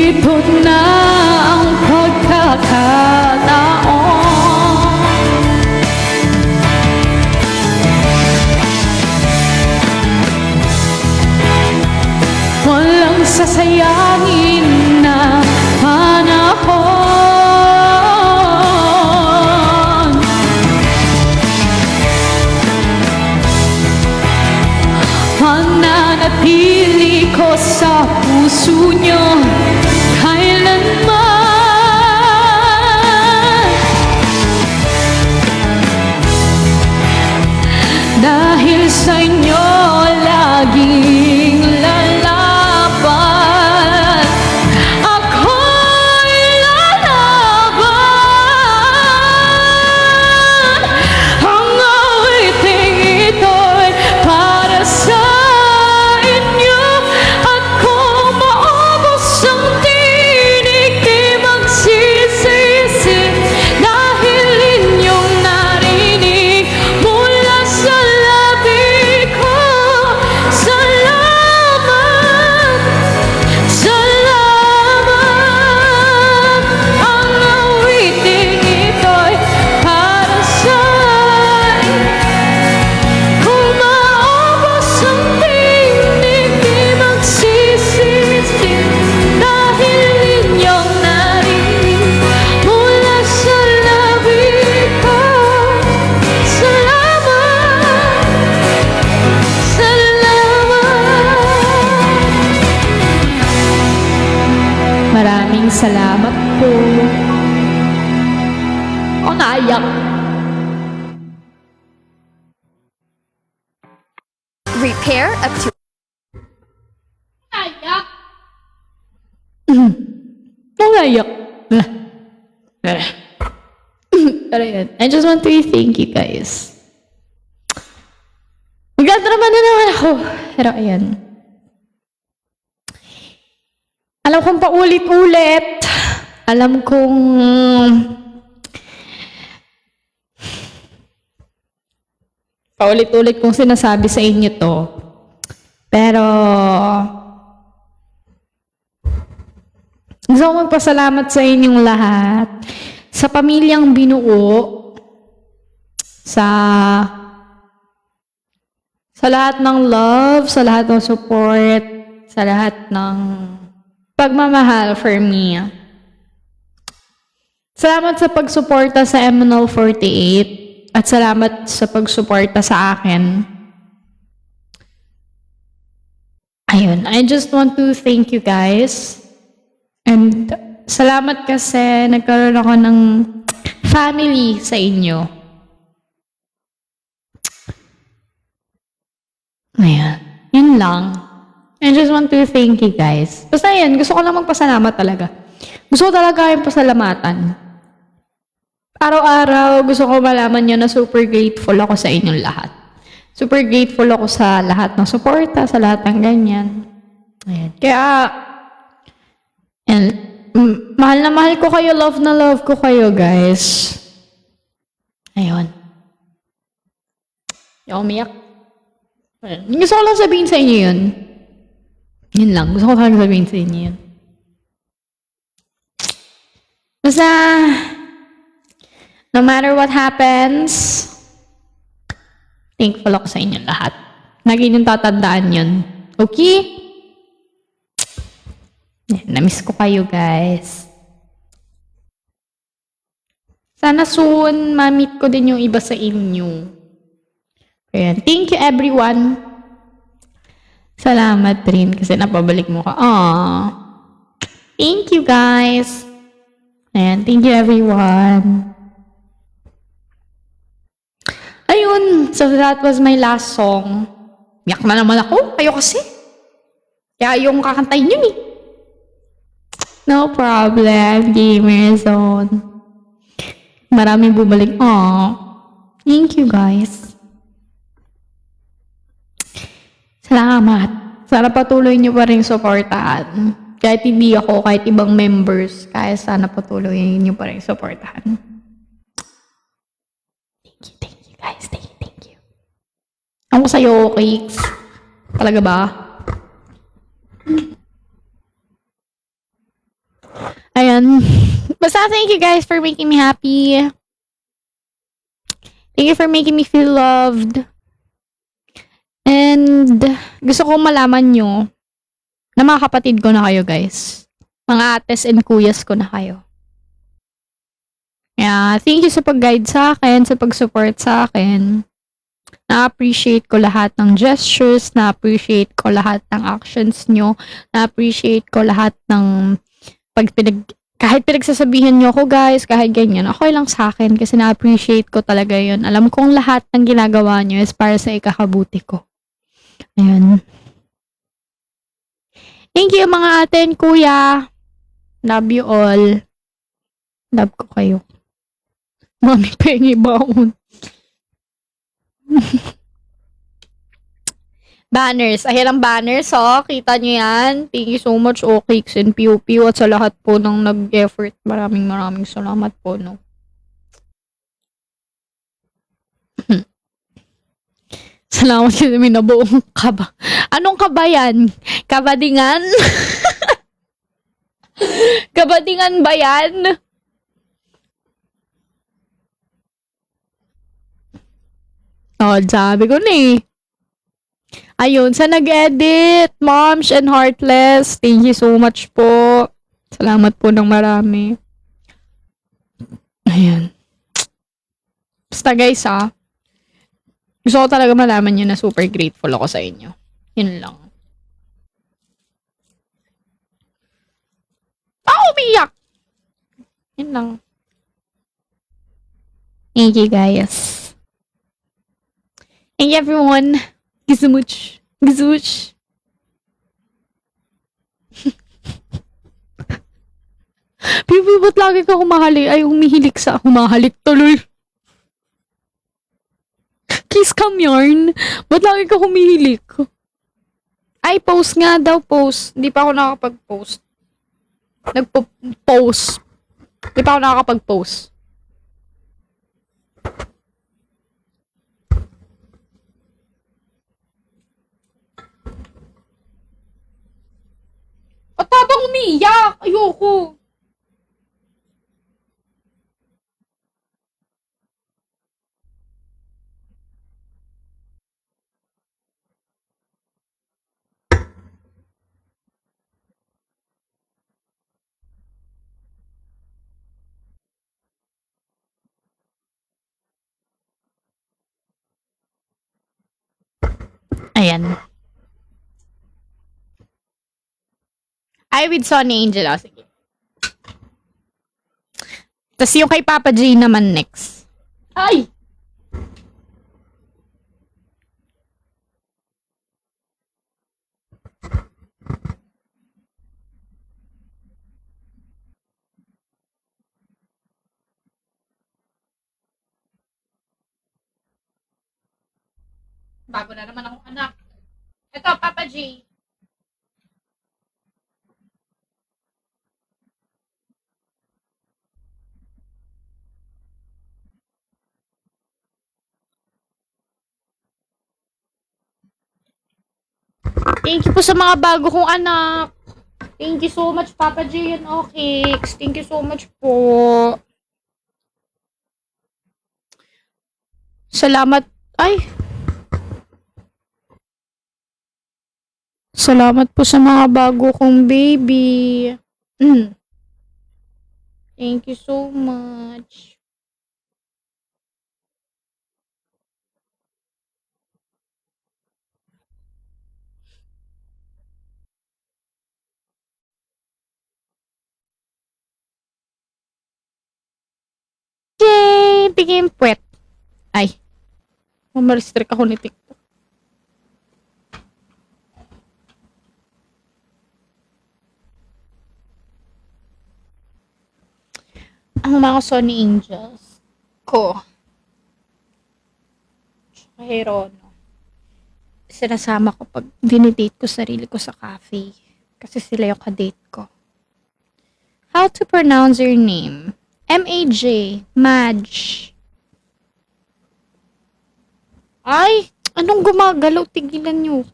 ito na ang pagkakataon. Walang sasayangin na panahon. Mananatili ko sa puso nyo kailanman, dahil sa inyo laging lalaban. Ako'y lalaban. Ang awiting ito'y para sa inyo, at kung maubos ang tinig, di magsisisi, dahil inyong narinig mula sa labi ko. Salamat, salamat. Ang awiting ito'y para sa kung maubos ang tinig, di magsisisi, dahil inyong narinig mula sa labi ko. Salamat, salamat. Maraming salamat po. O, naiyak. Repair up to Naiyak. Naiyak. Pero yun, I just want to thank you guys. Magdadrama na naman ako. Pero ayan. Alam kong paulit-ulit. Alam kong paulit-ulit kong sinasabi sa inyo to. Pero gusto ko magpasalamat sa inyong lahat, sa pamilyang binuo, sa lahat ng love, sa lahat ng support, sa lahat ng pagmamahal for me. Salamat sa pagsuporta sa MNL48 at salamat sa pagsuporta sa akin. Ayun, I just want to thank you guys. And salamat kasi nagkaroon ako ng family sa inyo. Ayan, yun lang. I just want to thank you guys. Basta yan, gusto ko lang magpasalamat talaga. Gusto ko talaga yung pasalamatan. Araw-araw, gusto ko malaman nyo na super grateful ako sa inyong lahat. Super grateful ako sa lahat ng suporta, sa lahat ng ganyan. Ayan. Kaya, and, mahal na mahal ko kayo, love na love ko kayo, guys. Ayun. Yung umiyak. Ayun. Gusto ko lang sabihin sa inyo yun. Yun lang. Gusto ko lang sabihin sa inyo yun. Basta, no matter what happens, thankful ako sa inyo lahat. Lagi niyong tatandaan yun. Okay? Na-miss ko kayo, guys. Sana soon, ma-meet ko din yung iba sa inyo. Ayan. Thank you, everyone. Salamat rin kasi napabalik mo ka. Aww. Thank you, guys. Ayan. Thank you, everyone. Ayun. So, that was my last song. Miyak na naman ako. Kayo kasi. Kaya yung kakantayin yun eh. No problem, Gamer Zone. Maraming bumalik. Aww. Thank you, guys. Salamat. Sana patuloy niyo pa rin supportahan. Kahit hindi ako, kahit ibang members, kaya sana patuloy niyo pa rin supportahan. Thank you, guys. Thank you. Ako sa'yo, Cakes. Talaga ba? Ayan. Basta thank you guys for making me happy. Thank you for making me feel loved. And gusto ko malaman nyo na mga kapatid ko na kayo, guys. Mga ates and kuyas ko na kayo. Yeah, thank you sa pag-guide sa akin, sa pag-support sa akin. Na-appreciate ko lahat ng gestures, na-appreciate ko lahat ng actions nyo, na-appreciate ko lahat ng kahit pinagsasabihan nyo ako, guys, kahit ganyan, okay lang sa akin kasi na-appreciate ko talaga yun. Alam kong lahat ng ginagawa nyo is para sa ikakabuti ko. Ayan. Thank you mga ate and kuya. Love you all. Love ko kayo. Mami, pengi baon. Banners. Ayan ang banners, oh. Kita nyo yan. Thank you so much, Okix and Piu Piu at sa lahat po ng nag-effort. Maraming salamat po, no. Salamat kasi may nabuong kaba. Anong kaba yan? Kabadingan? Kabadingan ba yan? Oh, sabi ko na eh. Ayun, sa nag-edit, Moms and Heartless, thank you so much po. Salamat po ng marami. Ayan. Basta guys gusto ko talaga malaman nyo na super grateful ako sa inyo. Yun lang. Umiyak! Yun lang. Thank you guys. Thank you everyone. Gizumuch. Gizuch. Pipi, ba't lagi ka humihilik sa humahalik tuloy? Kiss cam yarn. Ba't lagi ka humihilik? Ay, post nga daw, post. Hindi pa ako nakakapag-post. Nagpo-post. Hindi pa ako nakakapag-post. At habang umiiyak, ayoko. Ayan. Ay, with Sonny Angel. Oh, sige. Tapos yung kay Papa J naman next. Ay! Bago na naman akong anak. Ito, Papa J. Thank you po sa mga bago kong anak. Thank you so much, Papa J and Okix. Thank you so much po. Salamat. Ay. Salamat po sa mga bago kong baby. Thank you so much. Yay! Bigyan puwet. Ay. Ma-restrict ako ni TikTok. Ang mga Sonny Angels ko. Tsaka Herono. Sinasama ko pag dinidate ko sarili ko sa cafe. Kasi sila yung kadate ko. How to pronounce your name? M-A-J. Madge. Ay! Anong gumagalaw? Tigilan niyo.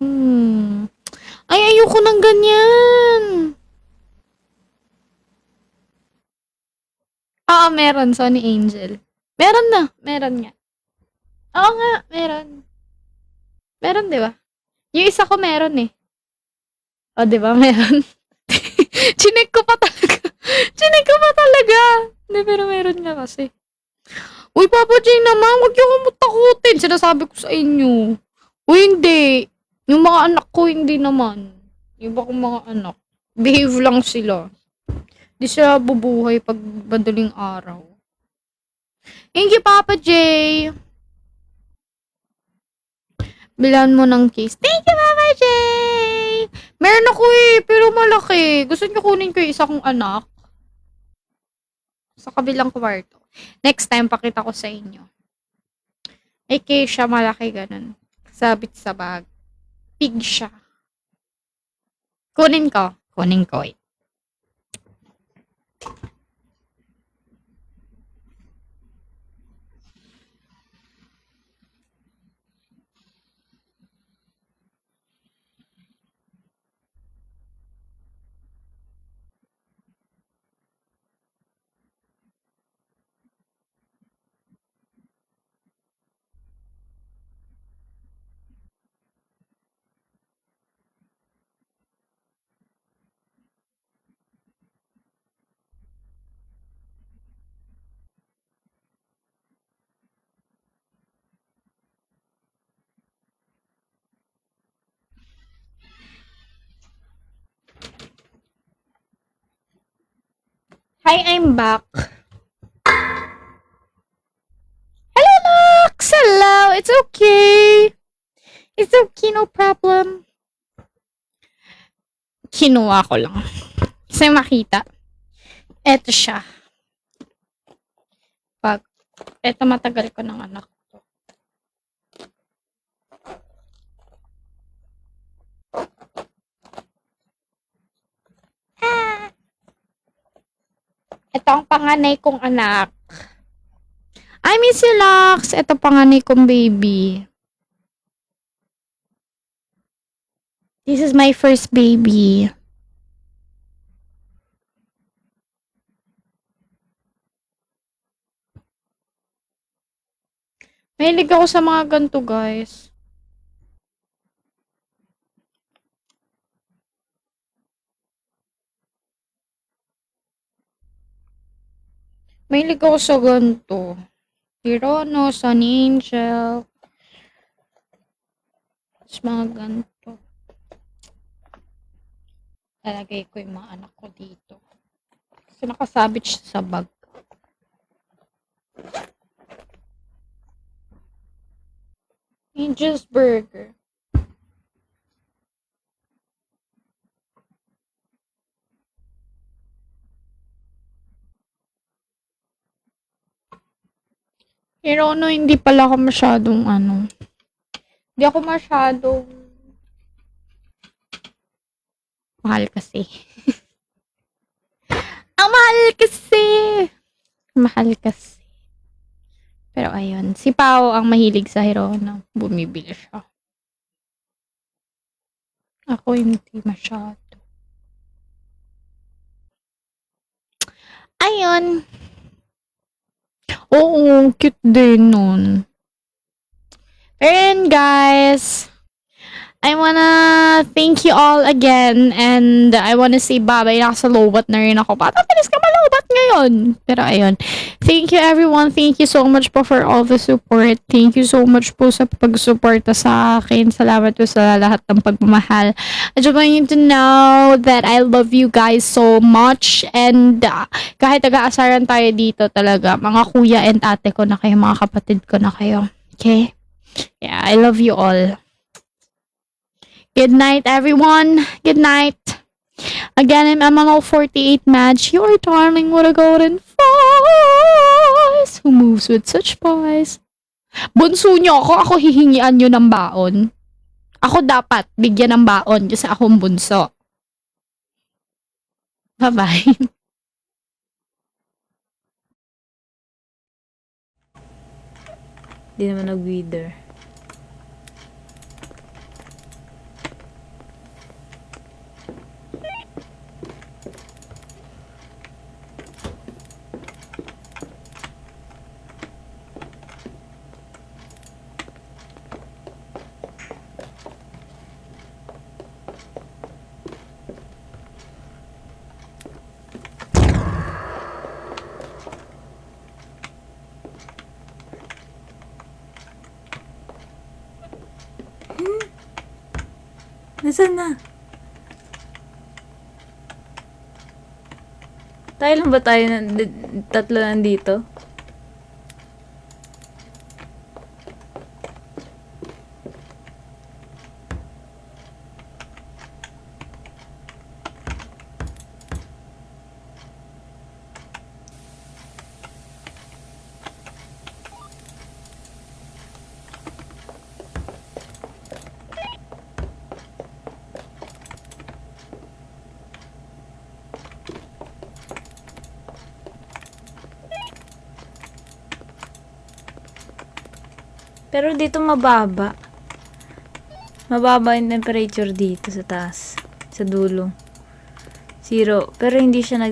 Ay, ayoko ng ganyan. Oo, meron. Sony Angel. Meron na. Meron nga. Oo nga, meron. Meron, di ba? Yung isa ko meron eh. O, di ba? Meron. Chinek ko pa talaga. Chinek ko pa talaga. Hindi, pero meron nga kasi. Uy, Papa J naman, huwag yung kumutakutin. Sinasabi ko sa inyo. Uy, hindi. Yung mga anak ko, hindi naman. Iba kong mga anak. Behave lang sila. Di sila bubuhay pag madaling araw. Thank you, Papa J. Bilan mo ng case. Thank you, Papa J. Meron ako eh, pero malaki. Gusto niyo kunin ko yung isa kong anak? Sa kabilang kwarto. Next time, pakita ko sa inyo. Eh, case siya malaki ganun. Sabit sa bag. Pig siya. Kunin ko. Kunin ko eh. Hi, I'm back. Hello, Lux! Hello! It's okay. It's okay, no problem. Kinuha ko lang. Kasi makita. Eto siya. Eto matagal ko ng anak ko. Ito ang panganay kong anak. I miss you, Lux. Ito panganay kong baby. This is my first baby. Mahilig ako sa mga ganito, guys. Mahilig ako sa ganito. Hirono, Sun Angel. Tapos mga ganito. Lalagay ko yung mga anak ko dito. Kasi nakasabit siya sa bag. Angel's Burger. Pero hindi pala ako masyadong Hindi ako masyadong mahal kasi. Ang mahal kasi! Mahal kasi. Pero ayun, si Pao ang mahilig sa Hirono. Bumibili siya. Ako hindi masyado. Ayun. Oo, cute din nun. And guys, I wanna thank you all again and I wanna say bye-bye. Nasa lowbat na rin ako. Patatilis ka malowbat ngayon. Pero ayun. Thank you everyone. Thank you so much po for all the support. Thank you so much po sa pagsuporta sa akin. Salamat po sa lahat ng pagmamahal. I just want you to know that I love you guys so much and kahit nag-aasaran tayo dito talaga, mga kuya and ate ko na kayo, mga kapatid ko na kayo. Okay? Yeah, I love you all. Good night, everyone. Good night. Again, I'm MMO 48 Madge, your darling with a golden voice who moves with such poise. Bunso nyo ako, ako hihingian nyo ng baon. Ako dapat bigyan ng baon kasi akong bunso. Bye-bye. Di naman nag-wither. Nasaan na? Tayo lang ba tayo tatlo nandito? Pero dito mababa. Mababa yung temperature dito sa taas. Sa dulo. 0. Pero hindi siya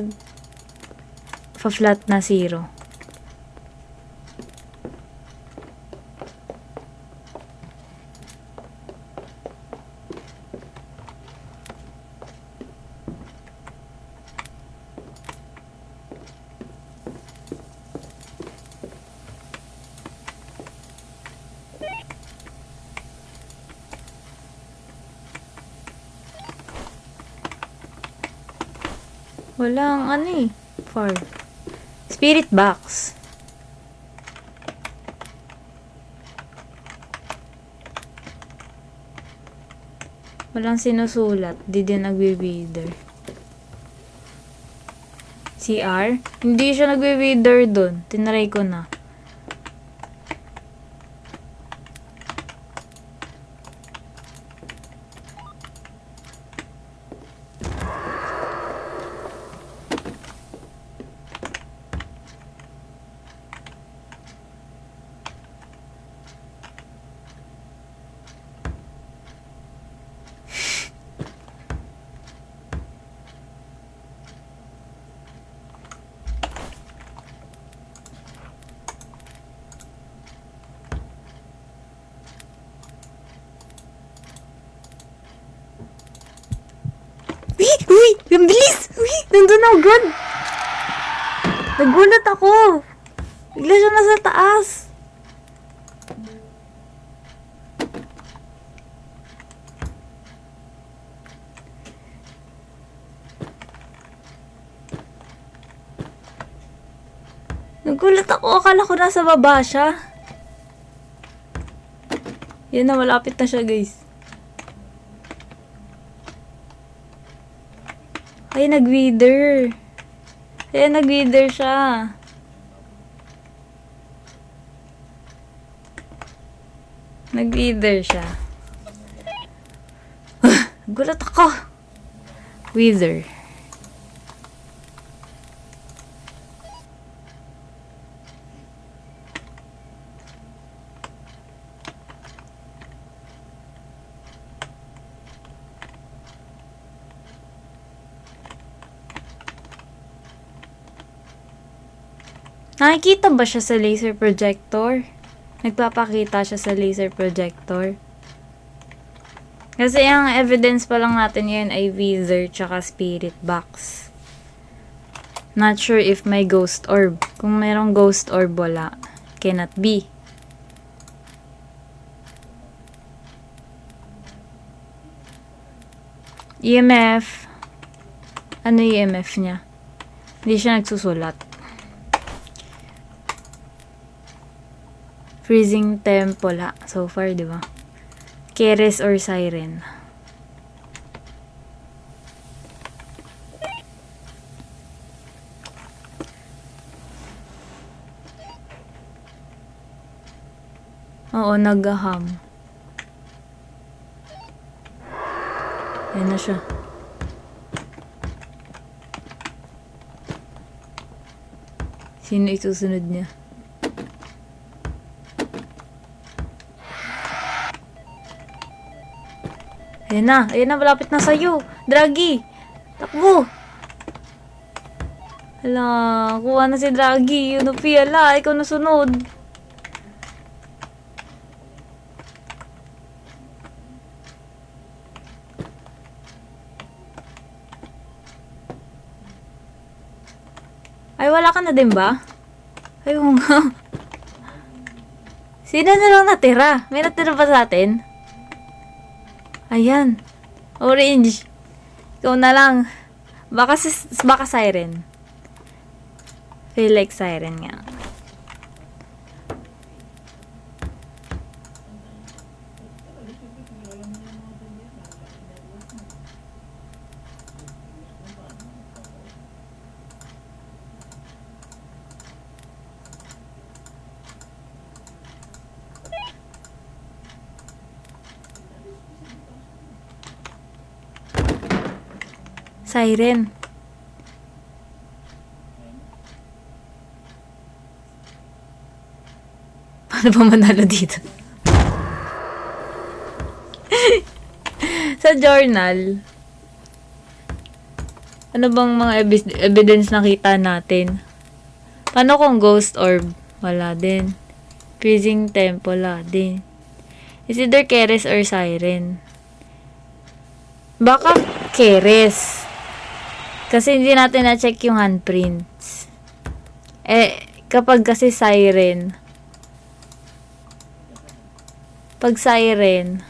flat na 0. Walang ano eh. Farm. Spirit box. Walang sinusulat. Di din nagbe-wither. CR? Hindi siya nagbe-wither dun. Tinry ko na. Uy! Ang bilis! Uy! Nandun na agad! Nagulat ako! Bigla siya nasa taas! Nagulat ako! Akala ko nasa baba siya. Yan na, malapit na siya guys. Ay, nag-wither. Ay, nag-wither siya. Nag-wither siya. Gulat ako. Wither. Nakikita ba siya sa laser projector? Nagpapakita siya sa laser projector. Kasi ang evidence pa lang natin ngayon ay wither tsaka spirit box. Not sure if may ghost orb. Kung mayroong ghost orb, wala. Cannot be. EMF. Ano EMF niya? Hindi siya nagsusulat. Freezing temp wala. So far, di ba? Keres or siren. Oo, nag-aham. Ayan na siya. Sino isusunod niya? Ayan na, malapit na sa'yo. Draggy, takbo. Hala, kuha na si Draggy. Unupi, hala, ikaw na sunod. Ay, wala ka na din ba? Ayun nga. Sino na lang natira? May natira ba sa atin? Ayan. Orange. Ikaw na lang. Baka siren. Feel like siren nga. Siren. Paano ba manalo dito? Sa journal, ano bang mga evidence nakita natin? Paano kung ghost orb? Wala din. Freezing temp, wala din. Is either Keres or Siren. Baka Keres. Kasi hindi natin na-check yung handprints. Kapag kasi Siren, pag Siren,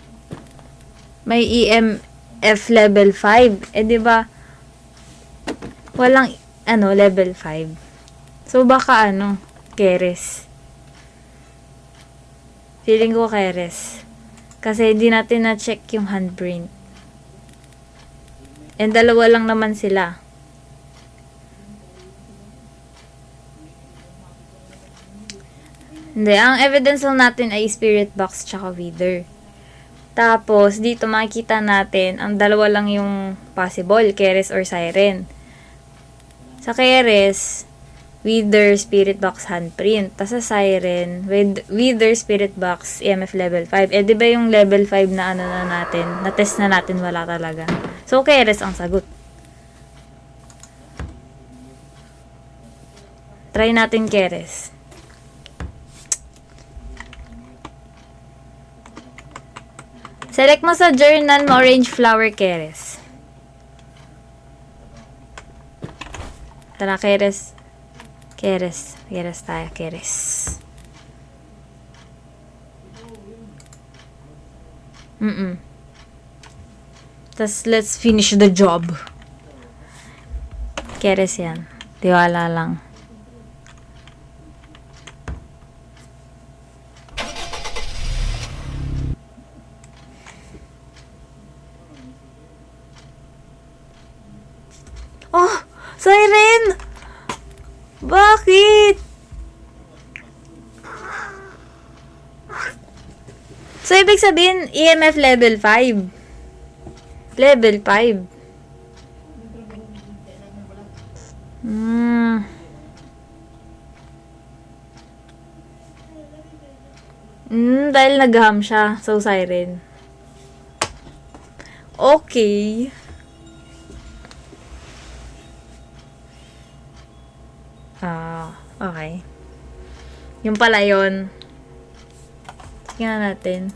may EMF level 5. Di ba? Walang, level 5. So, baka, Keres. Feeling ko Keres. Kasi hindi natin na-check yung handprint. And dalawa lang naman sila. Hindi, ang evidence lang natin ay spirit box tsaka wither. Tapos, dito makikita natin, ang dalawa lang yung possible, Keres or Siren. Sa Keres, wither, spirit box, handprint. Tapos sa Siren, wither, spirit box, EMF level 5. Di ba yung level 5 na na natin, na-test na natin, wala talaga. So, Keres ang sagot. Try natin Keres. Select mo sa journal mo orange flower Keres. Tara, Keres. Keres tayo, Keres. Tas, let's finish the job. Keres yan. Tiwala lang. Oh! Siren! Bakit? So, ibig sabihin, EMF level 5. Level 5. Dahil nag-ham siya. So, Siren. Okay. Okay. Yung pala yun. Tingnan natin.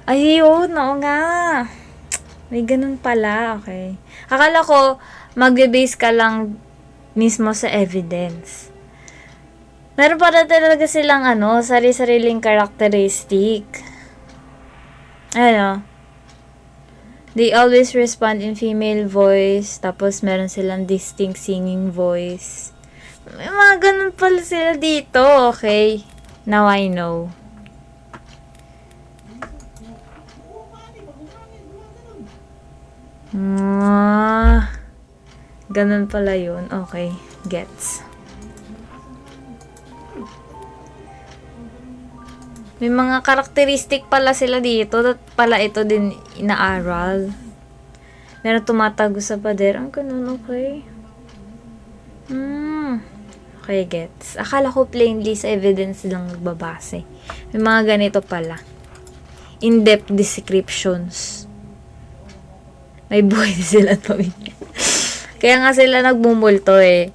Ayun, oo nga. May ganun pala, okay. Akala ko, magbe-base ka lang mismo sa evidence. Meron para talaga silang sari-sariling characteristic. They always respond in female voice, tapos meron silang distinct singing voice. May mga ganun pala sila dito, okay. Now I know. Ganun pala yun. Okay. Gets. May mga karakteristik pala sila dito. At pala ito din inaaral. Meron tumatago sa pader. Ang ganun, okay. Okay, gets. Akala ko plainly sa evidence lang nagbabase. May mga ganito pala. In-depth descriptions. May buhay sila at pamilya. Kaya nga sila nagbumulto eh.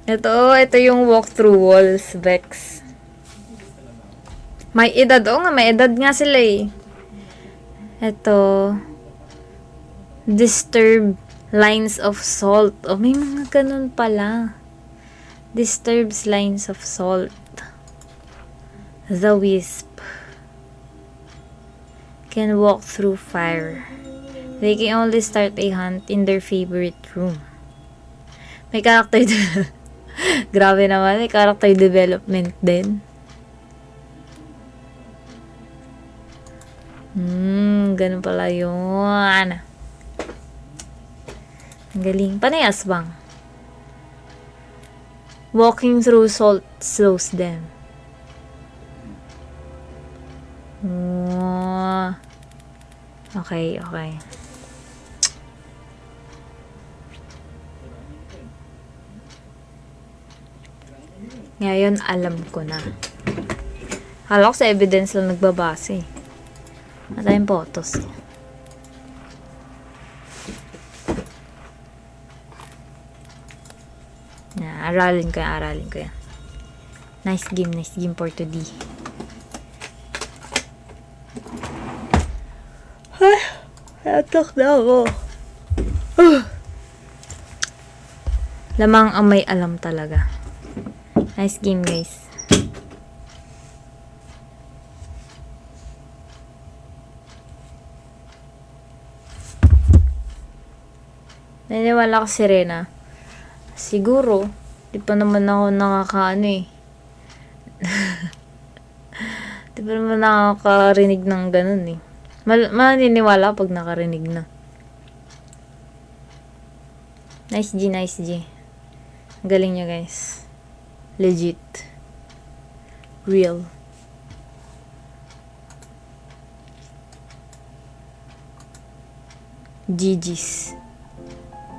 Ito yung walkthrough walls, Vex. May edad. Oo nga, may edad nga sila eh. Ito. Disturb lines of salt. Oh, may mga ganun pala. Disturbs lines of salt. The Wisp. Can walk through fire. They can only start a hunt in their favorite room. May character grabe naman, may character development din. Ganun pala yun. Ang galing. Paano yung aswang? Walking through salt slows them. Okay. Ngayon, alam ko na. Hala ko sa evidence lang nagbabase. At tayong photos. Aralin ko yan. Nice game for today. Ay, natok na ako. Lamang ang may alam talaga. Nice game, guys. Naniwala ko si Rena. Siguro, di pa naman ako nakakaano eh. Di pa naman nakakarinig ng ganun eh. Maniniwala pag nakarinig na. Nice G. Ang galing nyo, guys. Legit. Real. GG's.